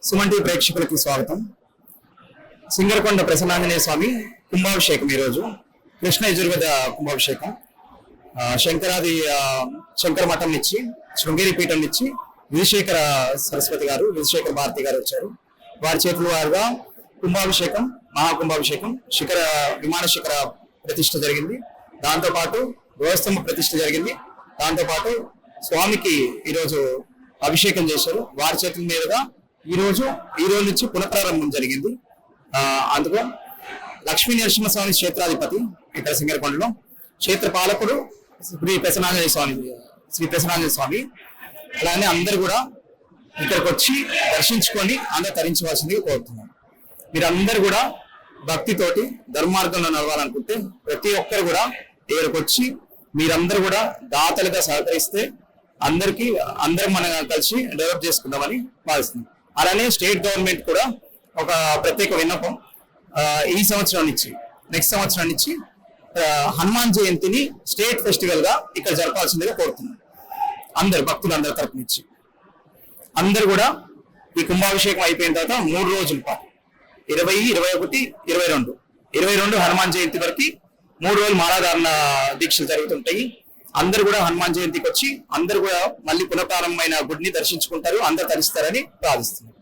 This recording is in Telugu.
సుమన్ టీవీ ప్రేక్షకులకి స్వాగతం. సింగరకొండ ప్రసన్నాంజనేయ స్వామి కుంభాభిషేకం ఈరోజు కృష్ణ యజుర్వేద కుంభాభిషేకం. శంకరాది శంకర మఠం నుంచి శృంగేరి పీఠం నుంచి విధుశేఖర సరస్వతి గారు, విధుశేఖర భారతి గారు వచ్చారు. వారి చేతుల వారుగా కుంభాభిషేకం, మహాకుంభాభిషేకం, విమాన శిఖర ప్రతిష్ఠ జరిగింది. దాంతో పాటు ధ్వజస్తంభ ప్రతిష్ఠ జరిగింది. దాంతో పాటు స్వామికి ఈరోజు అభిషేకం చేశారు. వారి చేతుల మీదుగా ఈ రోజు నుంచి పునఃప్రారంభం జరిగింది. అందుకు లక్ష్మీ నరసింహస్వామి క్షేత్రాధిపతి ఇక్కడ సింగరకొండలో, క్షేత్ర పాలకుడు శ్రీ ప్రసన్నాంజనేయ స్వామి. అలానే అందరు కూడా ఇక్కడికి వచ్చి దర్శించుకొని అందరూ తరించవలసిందిగా కోరుతున్నాం. మీరందరూ కూడా భక్తితోటి ధర్మార్గంలో నడవాలనుకుంటే ప్రతి ఒక్కరు కూడా ఇక్కడికి వచ్చి మీరందరూ కూడా దాతలుగా సహకరిస్తే అందరం మనం కలిసి డెవలప్ చేసుకుందామని భావిస్తున్నాం. అలానే స్టేట్ గవర్నమెంట్ కూడా ఒక ప్రత్యేక విన్నపం, ఈ సంవత్సరం నుంచి నెక్స్ట్ సంవత్సరం నుంచి హనుమాన్ జయంతిని స్టేట్ ఫెస్టివల్ గా ఇక్కడ జరపాల్సిందిగా కోరుతున్నాం. అందరు భక్తులందరి తరపు నుంచి అందరు కూడా ఈ కుంభాభిషేకం అయిపోయిన తర్వాత 3 రోజుల పాటు 20, 21, 22 హనుమాన్ జయంతి వరకు 3 రోజులు మాలాధారణ దీక్షలు జరుగుతుంటాయి. అందరు కూడా హనుమాన్ జయంతికి వచ్చి అందరు కూడా మళ్ళీ పునఃప్రారంభమైన గుడిని దర్శించుకుంటారు, అందరు తరిస్తారని ప్రార్థిస్తున్నారు.